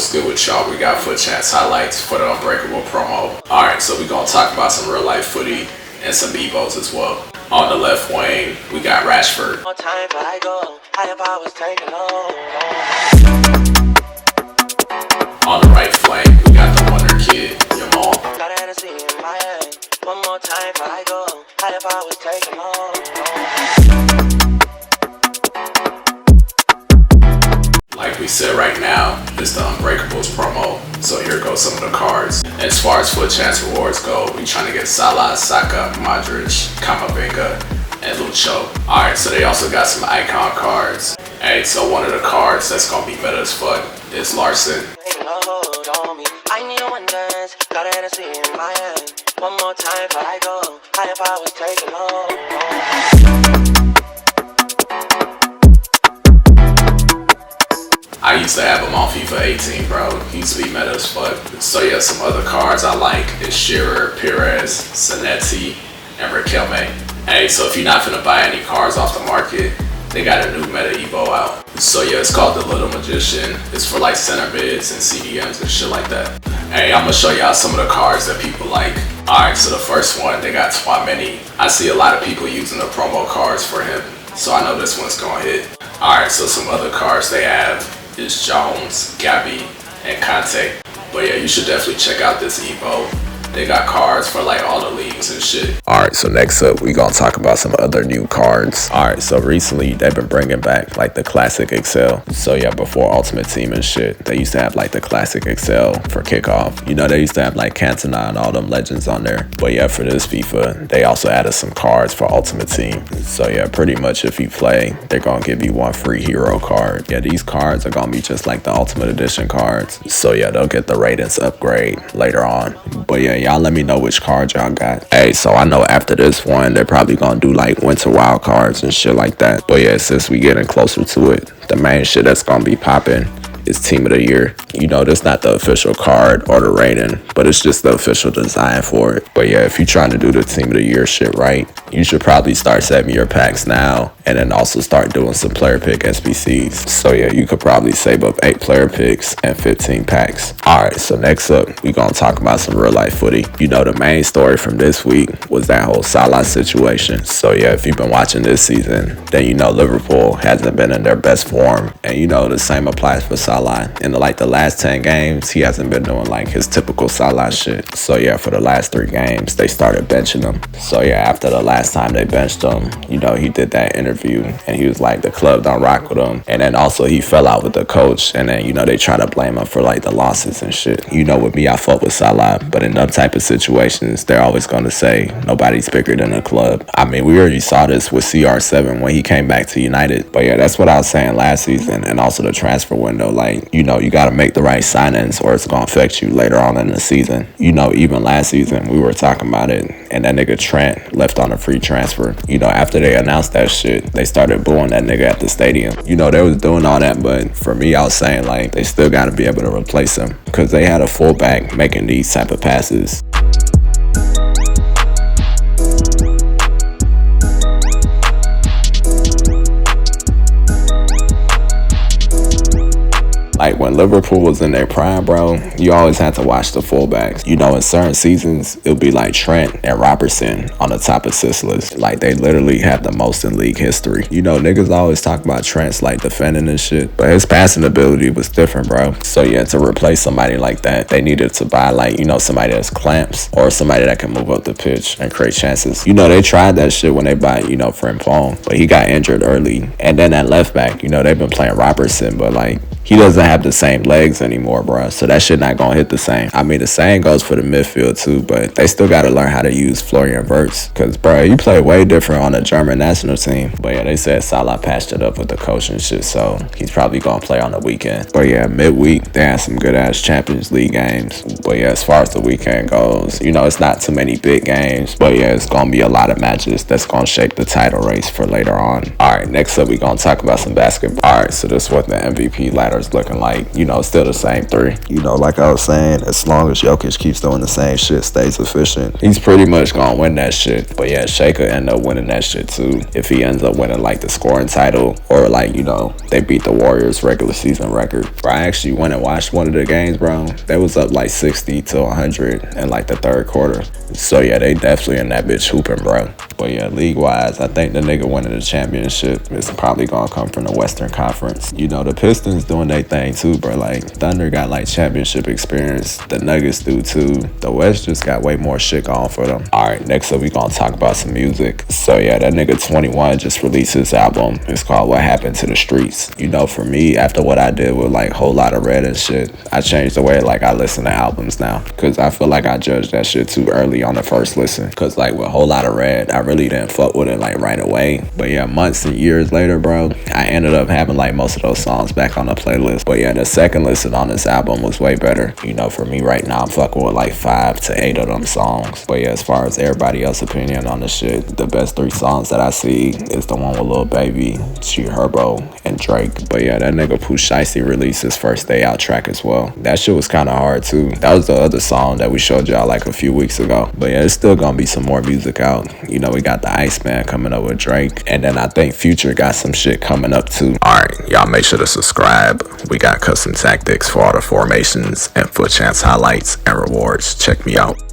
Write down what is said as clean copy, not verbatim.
What's good with y'all? We got Fut Champs highlights for the Unbreakable promo. Alright, so we're gonna talk about some real life footy and some Evos as well. On the left wing, we got Rashford. On the right flank, we got the wonder kid, Jamal. Like we said, right now, it's the Unbreakables promo. So here goes some of the cards. As far as Fut Champs rewards go, we trying to get Salah, Saka, Modric, Kamavinga, and Lucho. Alright, so they also got some icon cards. Hey, so one of the cards that's gonna be meta as fuck is Larson. I used to have him on FIFA 18, bro. He used to be meta as fuck. So yeah, some other cards I like is Shearer, Perez, Zanetti, and Riquelme. Hey, so if you're not finna buy any cards off the market, they got a new meta Evo out. So yeah, it's called the Little Magician. It's for like center mids and CDMs and shit like that. Hey, I'm gonna show y'all some of the cards that people like. Alright, so the first one, they got Tchouaméni. I see a lot of people using the promo cards for him, so I know this one's gonna hit. Alright, so some other cards they have is Jones, Gabby, and Conte. But yeah, you should definitely check out this Evo. They got cards for like all the leagues and shit. Alright, so next up, we gonna talk about some other new cards. Alright, so recently, they've been bringing back like the Classic Excel. So yeah, before Ultimate Team and shit, they used to have like the Classic Excel for kickoff. You know, they used to have like Cantona and all them legends on there. But yeah, for this FIFA, they also added some cards for Ultimate Team. So yeah, pretty much if you play, they're gonna give you one free hero card. Yeah, these cards are gonna be just like the Ultimate Edition cards. So yeah, they'll get the ratings upgrade later on. But yeah, y'all let me know which cards y'all got. Hey, so I know after this one, they're probably gonna do like winter wild cards and shit like that. But yeah, since we getting closer to it, the main shit that's gonna be popping is Team of the Year. You know, that's not the official card or the rating, but it's just the official design for it. But yeah, if you're trying to do the Team of the Year shit right, you should probably start saving your packs now and then also start doing some player pick SBCs. So yeah, you could probably save up 8 player picks and 15 packs. Alright, so next up, we gonna talk about some real life footy. You know, the main story from this week was that whole Salah situation. So yeah, if you've been watching this season, then you know Liverpool hasn't been in their best form. And you know, the same applies for Salah. In the last 10 games, he hasn't been doing like his typical Salah shit. So yeah, for the last 3 games, they started benching him. So yeah, after the last time they benched him, you know, he did that interview and he was like, the club don't rock with him. And then also he fell out with the coach, and then, you know, they try to blame him for like the losses and shit. You know, with me, I fought with Salah, but in them type of situations, they're always going to say nobody's bigger than the club. I mean, we already saw this with CR7 when he came back to United. But yeah, that's what I was saying last season, and also the transfer window. Like, you know, you got to make the right signings or it's going to affect you later on in the season. You know, even last season, we were talking about it, and that nigga Trent left on a free transfer. You know, after they announced that shit, they started booing that nigga at the stadium. You know, they was doing all that, but for me, I was saying, like, they still got to be able to replace him because they had a fullback making these type of passes. Like, when Liverpool was in their prime, bro, you always had to watch the fullbacks. You know, in certain seasons, it'll be like Trent and Robertson on the top assist list. Like, they literally have the most in league history. You know, niggas always talk about Trent's, like, defending and shit, but his passing ability was different, bro. So, yeah, to replace somebody like that, they needed to buy, like, you know, somebody that's clamps or somebody that can move up the pitch and create chances. You know, they tried that shit when they bought, you know, Frimpong, but he got injured early. And then that left back, you know, they've been playing Robertson, but, like, he doesn't have the same legs anymore, bro. So that shit not gonna hit the same. I mean, the same goes for the midfield too, but they still gotta learn how to use Florian Wirtz. Cause, bro, you play way different on the German national team. But yeah, they said Salah patched it up with the coach and shit, so he's probably gonna play on the weekend. But yeah, midweek, they had some good ass Champions League games. But yeah, as far as the weekend goes, you know, it's not too many big games. But yeah, it's gonna be a lot of matches that's gonna shape the title race for later on. Alright, next up, we gonna talk about some basketball. Alright, so this is what the MVP ladder starts looking like, you know, still the same three. You know, like I was saying, as long as Jokic keeps doing the same shit, stays efficient, he's pretty much gonna win that shit. But yeah, Shea could end up winning that shit too if he ends up winning like the scoring title, or like, you know, they beat the Warriors regular season record. Bro, I actually went and watched one of the games, bro. They was up like 60 to 100 in like the third quarter. So yeah, they definitely in that bitch hooping, bro. But yeah, league-wise, I think the nigga winning the championship is probably gonna come from the Western Conference. You know, the Pistons doing their thing too, bro. Like, Thunder got like championship experience. The Nuggets do too. The West just got way more shit going for them. Alright, next up we gonna talk about some music. So yeah, that nigga 21 just released his album. It's called What Happened to the Streets. You know, for me, after what I did with like Whole Lot of Red and shit, I changed the way like I listen to albums now. Cause I feel like I judged that shit too early on the first listen. Cause like with Whole Lot of Red, I really didn't fuck with it like right away. But yeah, months and years later, bro, I ended up having like most of those songs back on the playlist. But yeah, the second listen on this album was way better. You know, for me right now, I'm fucking with like 5 to 8 of them songs. But yeah, as far as everybody else's opinion on the shit, the best 3 songs that I see is the one with Lil Baby, G Herbo, and Drake. But yeah, that nigga Pooh Shiesty released his first day out track as well. That shit was kind of hard too. That was the other song that we showed y'all like a few weeks ago. But yeah, it's still gonna be some more music out. You know, we got the Iceman coming up with Drake, and then I think Future got some shit coming up too. Alright, y'all make sure to subscribe. We got custom tactics for all the formations and Fut Champs highlights and rewards. Check me out.